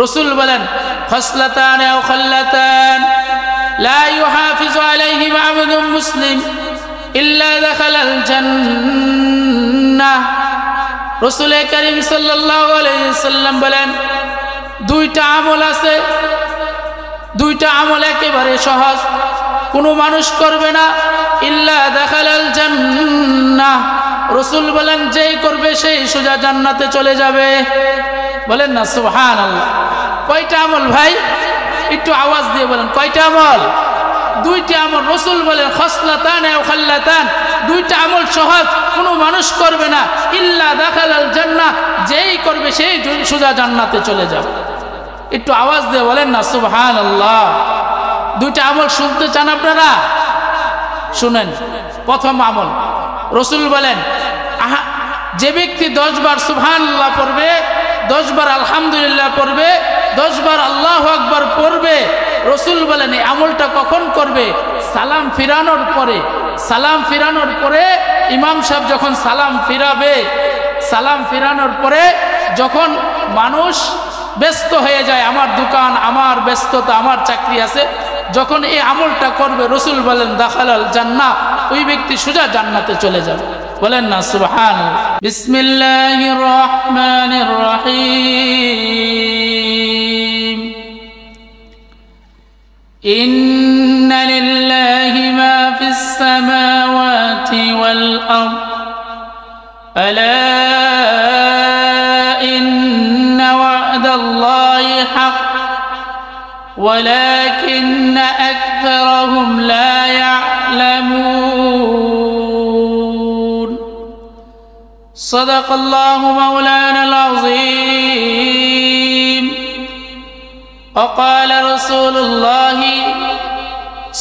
রাসূল বলেন খসলাতান আও খাল্লাতান লা ইউহাফিজু আলাইহিমা আবদুন মুসলিম ইল্লা দাখালাল জান্নাহ। রাসূল করিম সাল্লাল্লাহু আলাইহি সাল্লাম বলেন দুইটা আমল আছে, দুইটা আমল একেবারে সহজ, কোনো মানুষ করবে না, ইল্লা দাখালাল জান্নাহ। রাসূল বলেন যেই করবে সেই সোজা জান্নাতে চলে যাবে। বলেন না সুবহানাল্লাহ। কয়টা আমল ভাই? একটু আওয়াজ দিয়ে বলেন কয়টা আমল? দুইটা আমল। রাসূল বলেন খসলাতান আও খাল্লাতান, দুইটা আমল সহজ, কোনো মানুষ করবে না, ইল্লা দাখালাল জান্নাহ, যেই করবে সেই সোজা জান্নাতে চলে যাবে। একটু আওয়াজ দিয়ে বলেন না সুবহানাল্লাহ। দুইটা আমল শুনতে চান আপনারা? শুনেন। প্রথম আমল, রাসূল বলেন যে ব্যক্তি 10 বার সুবহানাল্লাহ পড়বে, 10 বার আলহামদুলিল্লাহ পড়বে, 10 বার আল্লাহু আকবার পড়বে, রাসূল বলেন এই আমলটা কখন করবে? সালাম ফিরানোর পরে। সালাম ফিরানোর পরে ইমাম সাহেব যখন সালাম ফিরাবে, সালাম ফিরানোর পরে যখন মানুষ ব্যস্ত হয়ে যায়, আমার দোকান, আমার ব্যস্ততা, আমার চাকরি আছে, যখন এই আমলটা করবে রাসূল বলেন দাখালাল জান্নাহ, ওই ব্যক্তি সোজা জান্নাতে চলে যাবে। বলেন না সুবহানাল্লাহ। বিসমিল্লাহির রহমানির রহিম। ইন্না লিল্লাহি মা ফিস সামাওয়াতি ওয়াল আরদ আলা ইন্না ওয়া'দাল্লাহি হাক্ক ولكن أكثرهم لا يعلمون صدق الله مولانا العظيم وقال رسول الله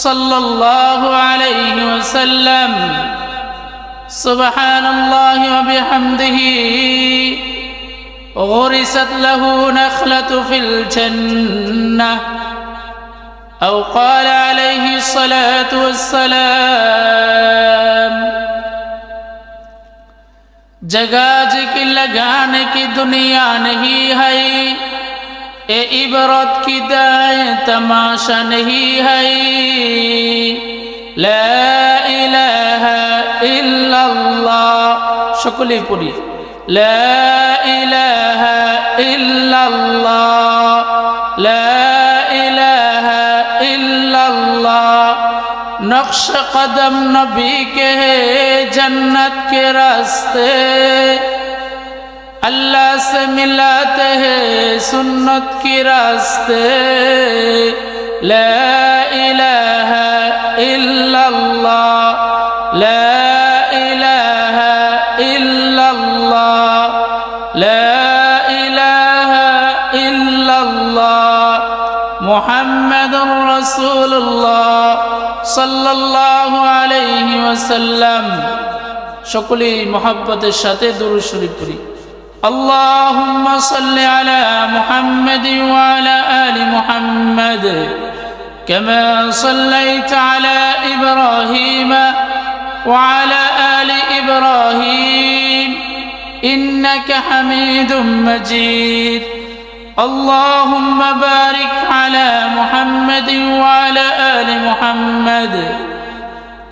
صلى الله عليه وسلم سبحان الله وبحمده غرست له نخلة في الجنة أو قال عليه الصلاة والسلام जगह की लगाने की दुनिया नहीं है, ए इबरत की दाए तमाशा नहीं है, ला इलाहा इल्लल्लाह शुक्ली पुरी, ला इलाहा इल्लल्लाह, ला इलाहा इल्लल्लाह। नक्श कदम नबी के जन्नत के रास्ते, अल्लाह से मिलाते हैं सुन्नत के रास्ते, ला इलाहा इल्लल्लाह, ला इलाहा इल्लल्लाह, ला इलाहा इल्लल्लाह, मुहम्मदुर रसूलुल्लाह सल्लल्लाहु अलैहि वसल्लम। সকলে মোহাব্বতের সাথে দুরূদ শরীফ পড়ি। আল্লাহুম্মা সাল্লি আলা মুহাম্মাদিন ওয়া আলা আলি মুহাম্মাদ কামা সাল্লাইতা আলা ইব্রাহিম ওয়া আলা আলি ইব্রাহিম ইন্নাকা হামিদুম মাজিদ। اللهم بارك على محمد وعلى آل محمد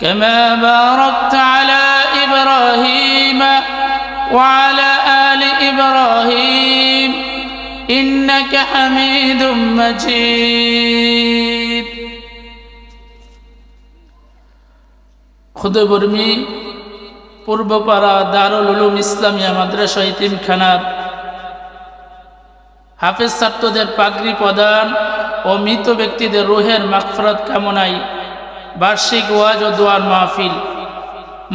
كما باركت على إبراهيم وعلى آل إبراهيم إنك حميد مجيد। खुद बुर्मी पूर्वपाड़ा दारुल उलूम इस्लामिया मद्रासा यतीमखानार হাফেজ ছাত্রদের পাগড়ি প্রদান ও মৃত ব্যক্তিদের রূহের মাগফিরাত কামনায় বার্ষিক ওয়াজ ও দোয়ার মাহফিল।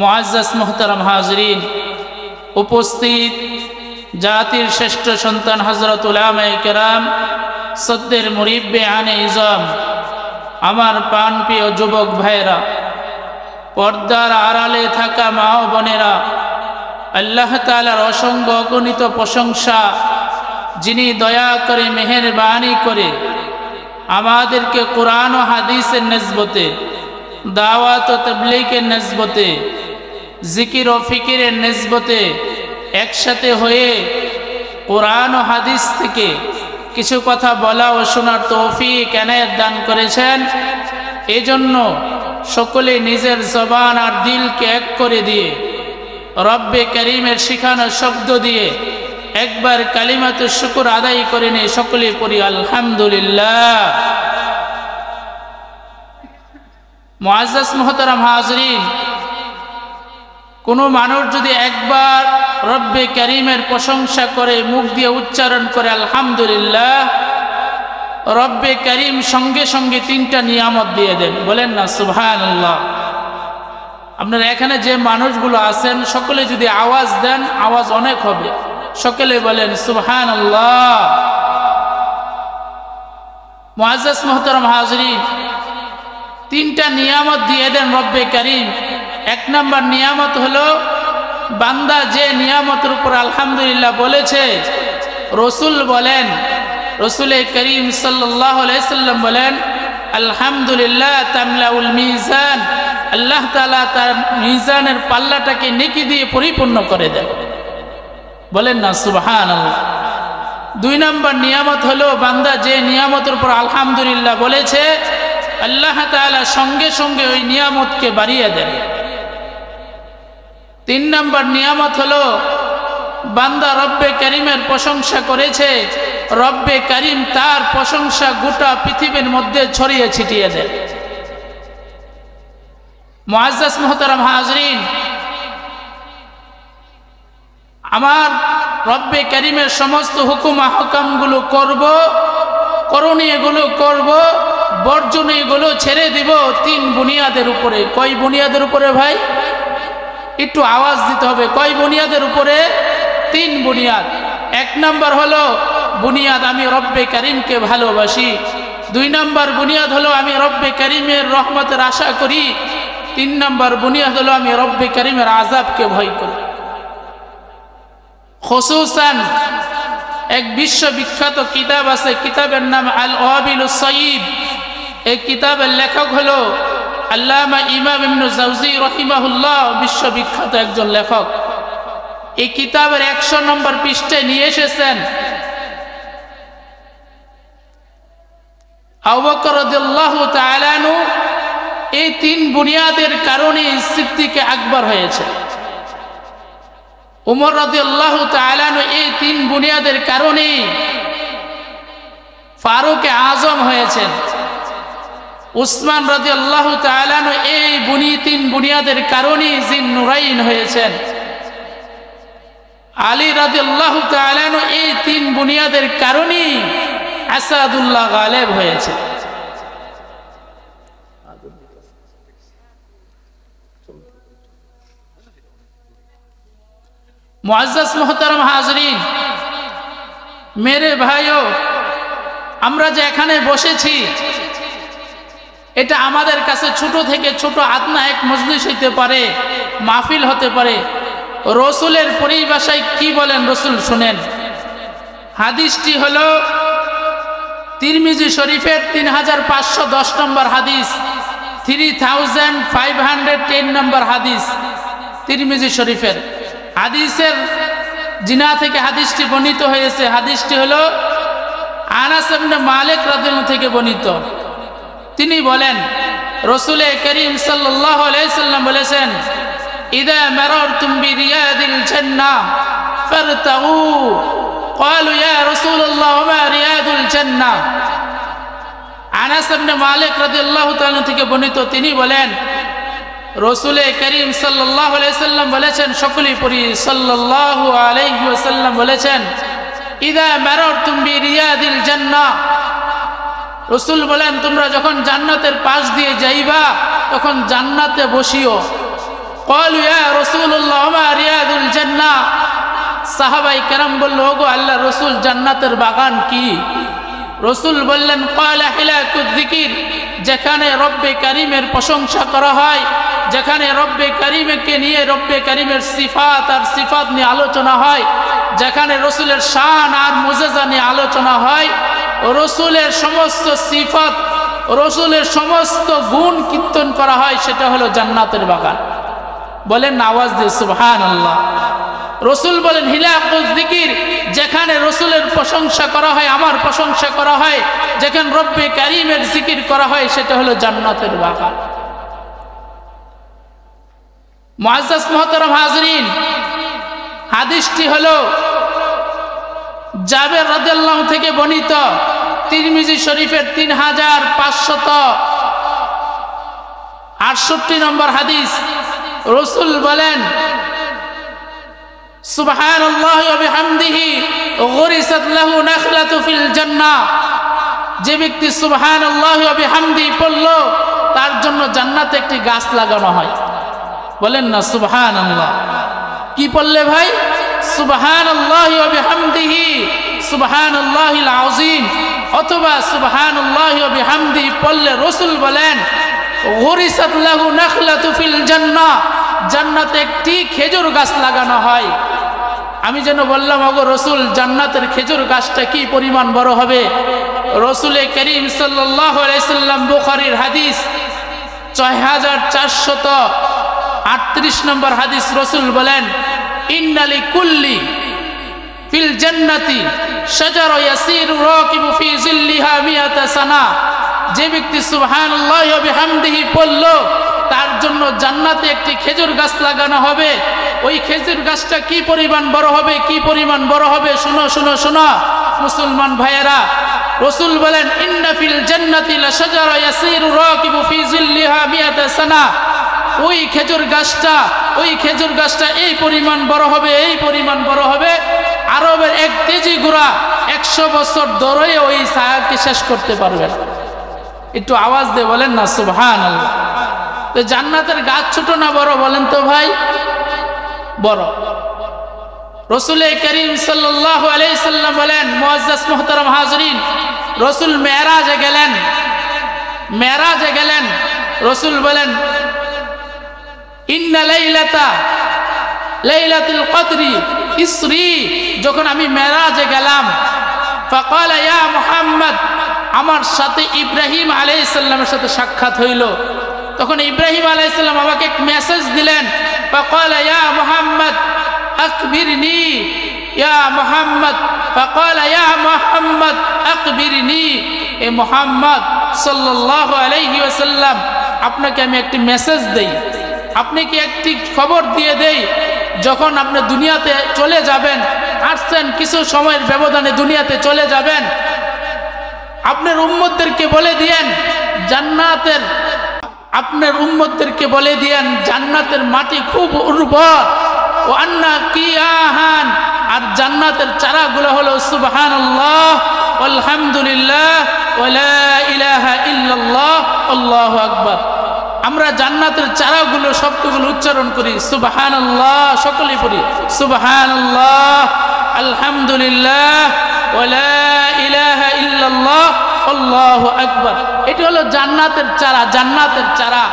মুআজ্জাজ মুহতারাম হাজরিন, উপস্থিত জাতির শ্রেষ্ঠ সন্তান হযরত উলামায়ে কেরাম, সদ্দের মুরিব্বে আনে ইজাম, আমার প্রাণপ্রিয় যুবক ভাইরা, পর্দার আড়ালে থাকা মা ও বোনেরা, আল্লাহ তাআলার অসংখ্য অগণিত প্রশংসা, যিনি দয়া করে মেহেরবানি করে আমাদেরকে কোরআন ও হাদিসের নিসবতে, দাওয়াত ও তাবলীগের নিসবতে, জিকির ও ফিকিরের নিসবতে একসাথে হয়ে কোরআন ও হাদিস থেকে কিছু কথা বলা ও শোনার তৌফিক এনায়েত দান করেছেন। এজন্য সকলে নিজের জবান আর দিলকে এক করে দিয়ে রব্বে করিমের শিখানো শব্দ দিয়ে একবার কালিমাতু শুকর আদায় করে নিয়ে সকলে পড়ি আলহামদুলিল্লাহ। মুআজ্জাজ মুহতারাম হাজরিন, কোনো মানুষ যদি একবার রব্বে করিমের প্রশংসা করে মুখ দিয়ে উচ্চারণ করে আলহামদুলিল্লাহ, রব্বে করিম সঙ্গে সঙ্গে 3টা নিয়ামত দিয়ে দেন। বলেন না সুবহানাল্লাহ। আপনারা এখানে যে মানুষগুলো আছেন সকলে যদি আওয়াজ দেন, আওয়াজ অনেক হবে। সকলে বলেন সুবহানাল্লাহ। মুআজ্জাজ মুহতারাম হাজরিন, 3টা নিয়ামত দিয়ে দেন রব্বে করিম। 1 নম্বর নিয়ামত হলো, বান্দা যে নিয়ামতের উপর আলহামদুলিল্লাহ বলেছে, রসুল বলেন, রসুলে করিম সাল্লাল্লাহু আলাইহি সাল্লাম বলেন, আলহামদুলিল্লাহ তামলাউল মিজান, আল্লাহ তাআলা তার মিজানের পাল্লাটাকে নেকি দিয়ে পরিপূর্ণ করে দেন। বলেন না সুবহানাল্লাহ। 2 নম্বর নিয়ামত হলো, বান্দা যে নিয়ামতের উপর আলহামদুলিল্লাহ বলেছে, আল্লাহ তাআলা সঙ্গে সঙ্গে ওই নিয়ামতকে বাড়িয়ে দেন। 3 নম্বর নিয়ামত হলো, বান্দা রব্বে করিমের প্রশংসা করেছে, রব্বে করিম তার প্রশংসা গোটা পৃথিবীর মধ্যে ছড়িয়ে ছিটিয়ে দেন। মুআজ্জাজ মুহতারাম হাজরিন, আমার রব্বে করিমের সমস্ত হুকুম আহকামগুলো করব, করণীয়গুলো করব, বর্জনীয়গুলো ছেড়ে দিব 3 বুনিয়াদের উপরে। কয় বুনিয়াদের উপরে ভাই? একটু আওয়াজ দিতে হবে। কয় বুনিয়াদের উপরে? 3 বুনিয়াদ। 1 নম্বর হলো বুনিয়াদ, আমি রব্বে করিমকে ভালোবাসি। 2 নম্বর বুনিয়াদ হলো, আমি রব্বে করিমের রহমতের আশা করি। 3 নম্বর বুনিয়াদ হলো, আমি রব্বে করিমের আযাবকে ভয় করি। খুসুসান এক বিশ্ববিখ্যাত কিতাব আছে, কিতাবের নাম আল ওয়াবিলুস সাইয়্যিব। এই কিতাবের লেখক হলো আল্লামা ইমাম ইবনে জাওজি রাহিমাহুল্লাহ, বিশ্ববিখ্যাত একজন লেখক। এই কিতাবের 100 নম্বর পৃষ্ঠায় নিয়ে এসেছেন, আবু বকর রাদিয়াল্লাহু তাআলা আনহু এই 3 বুনিয়াদের কারণে সিদ্দিকে আকবর হয়েছে। উমর রাদিয়াল্লাহু তাআলা আনহু এই 3 বুনিয়াদের কারণে ফারুকে আজম হয়েছেন। উসমান রাদিয়াল্লাহু তাআলা আনহু এই 3 বুনিয়াদের কারণে জিন্নুরাইন হয়েছেন। আলী রাদিয়াল্লাহু তাআলা আনহু এই 3 বুনিয়াদের কারণে আসাদুল্লাহ গালেব হয়েছে। মুআজ্জাজ মুহতারাম হাজরিন, মেরে ভাইও, আমরা যে এখানে বসেছি, এটা আমাদের কাছে ছোট থেকে ছোট আদনা এক মজলিস হইতে পারে, মাহফিল হতে পারে। রসুলের পরিভাষায় কি বলেন রসুল শুনেন। হাদিসটি হলো তিরমিজি শরীফের 3510 নম্বর হাদিস, 3510 নম্বর হাদিস তিরমিজি শরীফের। হাদিসের জিনা থেকে হাদিসটি বর্ণিত হয়েছে। হাদিসটি হলো আনাস ইবনে মালিক রাদিয়াল্লাহু থেকে বর্ণিত। তিনি বলেন, রাসূল করিম সাল্লাল্লাহু আলাইহি সাল্লাম বলেছেন, ইদা মারারতুম বিরিয়াদিল জান্নাহ ফারতাউ। ক্বালু ইয়া রাসূলুল্লাহ ওয়া মা রিয়াদুল জান্নাহ। আনাস ইবনে মালিক রাদিয়াল্লাহু তাআলা থেকে বর্ণিত, তিনি বলেন, রাসূল করিম সাল্লাল্লাহু আলাইহি সাল্লাম বলেছেন, সকলেই পড়ি সাল্লাল্লাহু আলাইহি ওয়াসাল্লাম বলেছেন, ইদা মারারতুম বিরিয়াদিল জান্নাহ। রাসূল বলেন, তোমরা যখন জান্নাতের পাশ দিয়ে যাইবা তখন জান্নাতে বসিও। ক্বালু ইয়া রাসূলুল্লাহ ওয়া মা রিয়াদুল জান্নাহ। সাহাবায়ে কেরাম বলল, ওগো আল্লাহর রাসূল, জান্নাতের বাগান কি? রাসূল বললেন, ক্বালা হিলাকুয যিকির। যেখানে রব্বে কারীমের প্রশংসা করা হয়, যেখানে রব্বে কারীমকে নিয়ে রব্বে কারীমের সিফাত আর সিফাত নিয়ে আলোচনা হয়, যেখানে রাসূলের শান আর মুজিজা নিয়ে আলোচনা হয়, রাসূলের সমস্ত সিফাত, রাসূলের সমস্ত গুণ কীর্তন করা হয়, সেটা হলো জান্নাতের বাগান। বলেন আওয়াজ দিয়ে সুবহানাল্লাহ। রসুল বলেন হিলাকুজ যিকির, যেখানে রসুলের প্রশংসা করা হয়, আমার প্রশংসা করা হয়, যেখানে রব্বে কারীমের জিকির করা হয়, সেটা হলো জান্নাতের বাগান। মুআজ্জাজ মুহতারাম হাজরিন, হাদিসটি হলো জাবের রাদিয়াল্লাহু থেকে বর্ণিত, তিরমিজি শরীফের 3568 নম্বর হাদিস। রসুল বলেন সুবহানাল্লাহি ওয়া বিহামদিহি গুরিসাত লাহু নাখলাতু ফিল জান্নাহ, যে ব্যক্তি সুবহানাল্লাহি ওয়া বিহামদিহি পড়ল তার জন্য জান্নাতে একটি গাছ লাগানো হয়। বলেন না সুবহানাল্লাহ। কি পড়লে ভাই? সুবহানাল্লাহি ওয়া বিহামদিহি সুবহানাল্লাহিল আযীম, অথবা সুবহানাল্লাহি ওয়া বিহামদিহি পড়লে রসুল বলেন গুরিসাত লাহু নাখলাতু ফিল জান্নাহ, জান্নাতে একটি খেজুর গাছ লাগানো হয়। আমি যেন বললাম, ওগো রসুল, জান্নাতের খেজুর গাছটা কি পরিমাণ বড় হবে? রসুলে করিম সাল্লাল্লাহু আলাইহি সাল্লাম, বুখারীর হাদিস 6438 নম্বর হাদিস, রসুল বলেন ইন্না লিকুল্লি ফিল জান্নাতি শাজারা ইয়াসিরু রাকিবু ফি জিল্লিহা মিয়াতা সানা, যে ব্যক্তি সুবহানাল্লাহি ওয়া বিহামদিহি পড়ল তার জন্য জান্নাতে একটি খেজুর গাছ লাগানো হবে। ওই খেজুর গাছটা কি পরিমাণ বড় হবে, কি পরিমাণ বড় হবে? শুনো শুনো শুনো মুসলমান ভাইয়েরা, রসুল বলেন ইন্না ফিল জান্নাতি লাশাজারা ইয়াসিরু রাকিবু ফি জিল্লিহা মিয়াতা সানা, ওই খেজুর গাছটা এই পরিমাণ বড় হবে, এই পরিমাণ বড় হবে, আরবের এক তেজি ঘোড়া 100 বছর দৌড়ে ওই ছায়াকে শেষ করতে পারবে না। একটু আওয়াজ দিয়ে বলেন না সুবহানাল্লাহ। তো জান্নাতের গাছ ছোট না বড় বলেন তো ভাই? বড়। রসুল করিম সাল্লাল্লাহু আলাইহি সাল্লাম বলেন, মুআজ্জাজ মুহতারাম হাজরিন, রসুল মেরাজে গেলেন, রসুল বলেন ইন্না লাইলাতুল কদরি ইসরি, যখন আমি মেরাজে গেলাম, ফাকালা ইয়া মুহাম্মদ, আমার সাথে ইব্রাহিম আলাইহিস সালামের সাথে সাক্ষাৎ হইল। তখন ইব্রাহিম আলাইহিস সালাম আমাকে এক মেসেজ দিলেন, ফাকালা ইয়া মুহাম্মদ আকবিরনি, ইয়া মুহাম্মদ, ফাকালা ইয়া মুহাম্মদ আকবিরনি, এ মুহাম্মদ সাল্লাল্লাহু আলাইহি ওয়াসাল্লাম, আপনাকে আমি একটি মেসেজ দেই, আপনি কি একটি খবর দিয়ে দেই, যখন আপনি দুনিয়াতে চলে যাবেন, আসছেন কিছু সময়ের ব্যবধানে দুনিয়াতে চলে যাবেন, আপনার উম্মতদেরকে বলে দিয়েন জান্নাতের মাটি খুব উর্বর, ও আন্না কিয়াহান, আর জান্নাতের চারাগুলো হলো সুবহানাল্লাহ আলহামদুলিল্লাহ ওয়া লা ইলাহা ইল্লাল্লাহ আল্লাহু আকবার। আমরা জান্নাতের চারাগুলো শব্দগুলো উচ্চারণ করি সুবহানাল্লাহ, সকলে পড়ি সুবহানাল্লাহ আলহামদুলিল্লাহ ওয়া লা ইলাহা ইল্লাল্লাহ আল্লাহু আকবার। এটা হলো জান্নাতের চারা, জান্নাতের চারা।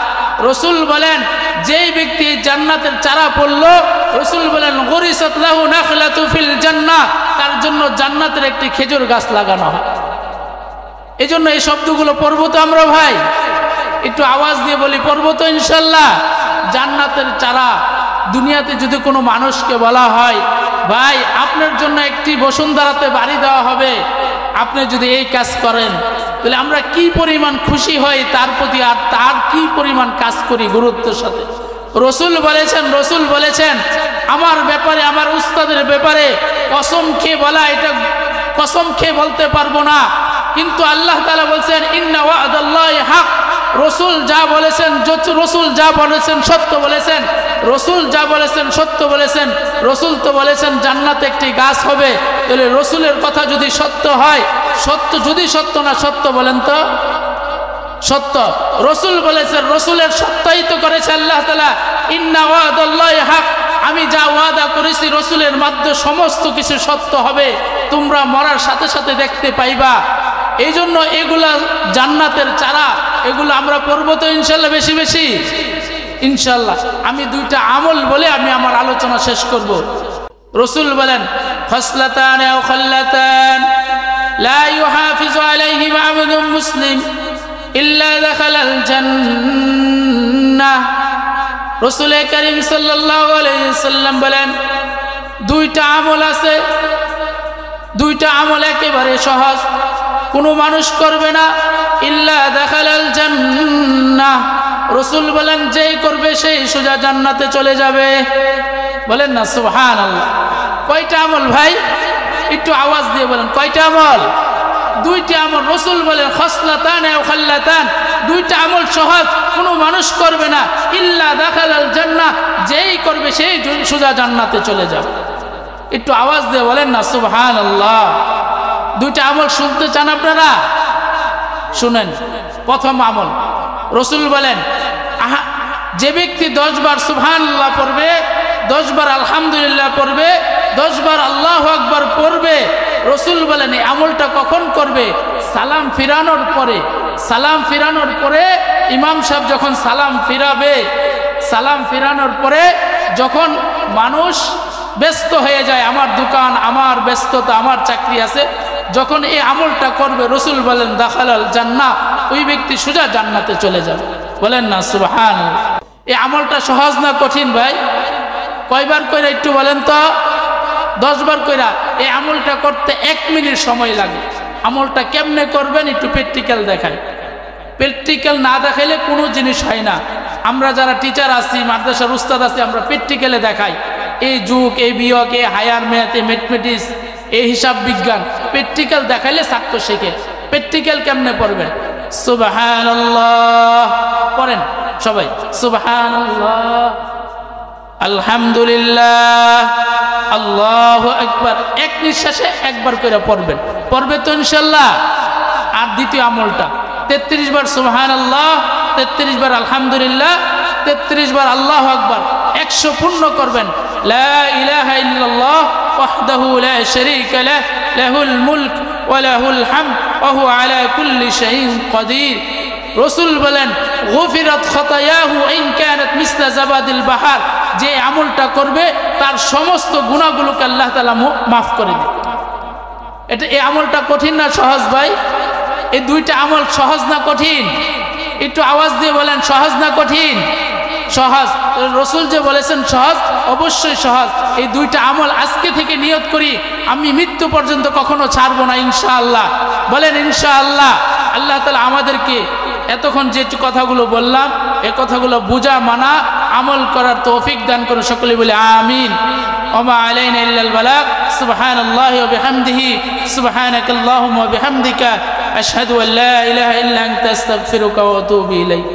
রসুল বলেন যেই ব্যক্তি জান্নাতের চারা পড়লো, রসুল বলেন গুরিসাত লাহু নাখলাতু ফিল জান্নাহ, তার জন্য জান্নাতের একটি খেজুর গাছ লাগানো হয়। এই জন্য এই শব্দগুলো পড়বো তো আমরা ভাই, একটু আওয়াজ দিয়ে বলি, পড়বো তো ইনশাল্লাহ। জান্নাতের চারা দুনিয়াতে যদি কোনো মানুষকে বলা হয়, ভাই আপনার জন্য একটি বসুন্ধরাতে বাড়ি দেওয়া হবে, আপনি যদি এই কাজ করেন, তাহলে আমরা কি পরিমাণ খুশি হই তার প্রতি, আর তার কি পরিমাণ কাজ করি গুরুত্বের সাথে। রসুল বলেছেন আমার ব্যাপারে, আমার উস্তাদের ব্যাপারে কসম খেয়ে বলা, এটা কসম খেয়ে বলতে পারবো না, কিন্তু আল্লাহ তাআলা বলছেন ইন্না ওয়াদাল্লাহি হক, রসুল যা বলেছেন সত্য বলেছেন, রসুল যা বলেছেন সত্য বলেছেন। রসুল তো বলেছেন জান্নাতে একটি গাছ হবে, তাহলে রসুলের কথা যদি সত্য হয়, যদি সত্য না সত্য বলেন তো সত্য। রসুল বলেছেন, রসুলের সত্যায়িত করেছে আল্লাহ তাআলা, ইন্না ওয়াদাল্লাহি হক, আমি যা ওয়াদা করেছি রসুলের মাধ্যমে সমস্ত কিছু সত্য হবে, তোমরা মরার সাথে সাথে দেখতে পাইবা। এই জন্য এগুলা জান্নাতের চারা, এগুলো আমরা পড়বো তো ইনশাল্লাহ বেশি বেশি ইনশাল্লাহ। আমি দুইটা আমল বলে আমি আমার আলোচনা শেষ করব। রসুল বলেন খসলাতান আও খাল্লাতান লা ইউহাফিজু আলাইহিমা আবদুন মুসলিম ইল্লা দাখালাল জান্নাহ। রাসূল করিম সাল্লাল্লাহু আলাইহি সাল্লাম বলেন দুইটা আমল আছে, দুইটা আমল একেবারে সহজ, কোনো মানুষ করবে না, ইল্লা দাখালাল জান্নাহ। রাসূল বলেন যেই করবে সেই সোজা জান্নাতে চলে যাবে। বলেন না সুবহানাল্লাহ। কয়টা আমল ভাই? একটু আওয়াজ দিয়ে বলেন কয়টা আমল? দুইটা আমল। রাসূল বলেন খাসলাতান আও খাল্লাতান, দুইটা আমল সহজ, কোনো মানুষ করবে না, ইল্লা দাখালাল জান্নাহ, যেই করবে সেই সোজা জান্নাতে চলে যাবে। একটু আওয়াজ দিয়ে বলেন না সুবহানাল্লাহ। দুইটা আমল শুনতে চান আপনারা? শুনেন। প্রথম আমল, রাসূল বলেন যে ব্যক্তি 10 বার সুবহানাল্লাহ পড়বে, 10 বার আলহামদুলিল্লাহ পড়বে, 10 বার আল্লাহু আকবার পড়বে, রাসূল বলেন এই আমলটা কখন করবে? সালাম ফিরানোর পরে। সালাম ফিরানোর পরে ইমাম সাহেব যখন সালাম ফিরাবে, সালাম ফিরানোর পরে যখন মানুষ ব্যস্ত হয়ে যায়, আমার দোকান, আমার ব্যস্ততা, আমার চাকরি আছে, যখন এই আমলটা করবে রাসূল বলেন দাখালাল জান্নাহ, ওই ব্যক্তি সোজা জান্নাতে চলে যাবে। বলেন না সুবহানাল্লাহ। এই আমলটা সহজ না কঠিন ভাই? কয়বার কইরা একটু বলেন তো? 10 বার কইরা। এই আমলটা করতে 1 মিনিট সময় লাগে। আমলটা কেমনে করবেন একটু প্র্যাকটিক্যাল দেখায়। প্র্যাকটিক্যাল না দেখাইলে কোনো জিনিস হয় না। আমরা যারা টিচার আছি, মাদ্রাসার উস্তাদ আছি, আমরা প্র্যাকটিক্যালে দেখাই। এই যুগ, এই বিয়োগ, এই হায়ার ম্যাথ, এই ম্যাথমেটিক্স, এই হিসাব বিজ্ঞান, প্র্যাকটিক্যাল দেখাইলে ছাত্র শেখে। প্র্যাকটিক্যাল কেমনে পড়বেন? সুবহানাল্লাহ পড়েন সবাই, সুবহানাল্লাহ, আলহামদুলিল্লাহ, আল্লাহু আকবার। এক নিঃশ্বাসে একবার করে পড়বেন। পড়বে তো ইনশাআল্লাহ? আর দ্বিতীয় আমলটা 33 বার সুবহানাল্লাহ, 33 বার আলহামদুলিল্লাহ, 33 বার আল্লাহু আকবার, 100 পূর্ণ করবেন। লা ইলাহা ইল্লাল্লাহ ওয়াহদাহু লা শারীকা লাহ, লাহুল মুলক ওয়া লাহুল হামদ ওয়া হুয়া আলা কুল্লি শাইইন কাদির। রাসূল বলেন গুফিরাত খাতায়াহু ইন কানাত মিসলা জাবাদিল বাহার, যে আমলটা করবে তার সমস্ত গুনাহগুলোকে আল্লাহ তাআলা মাফ করে দেবে। এটা এই আমলটা কঠিন না সহজ ভাই? এই দুইটা আমল সহজ না কঠিন? একটু আওয়াজ দিয়ে বলেন সহজ না কঠিন? সহজ। রাসূল যে বলেছেন সহজ, অবশ্যই সহজ। এই দুইটা আমল আজকে থেকে নিয়ত করি, আমি মৃত্যু পর্যন্ত কখনো ছাড়বো না ইনশাআল্লাহ। বলেন ইনশাআল্লাহ। আল্লাহ তাআলা আমাদেরকে এতক্ষণ যে কথাগুলো বললাম, এই কথাগুলো বুঝা, মানা, আমল করার তৌফিক দান করুন। সকলে বলে আমিন। ওমা আলাইনা ইল্লাল বালাগ। সুবহানাল্লাহি ওয়া বিহামদিহি, সুবহানাকাল্লাহুম্মা ওয়া বিহামদিকা, আশহাদু আল্লা ইলাহা ইল্লা আনতা আস্তাগফিরুকা ওয়া আতুবু ইলাইক।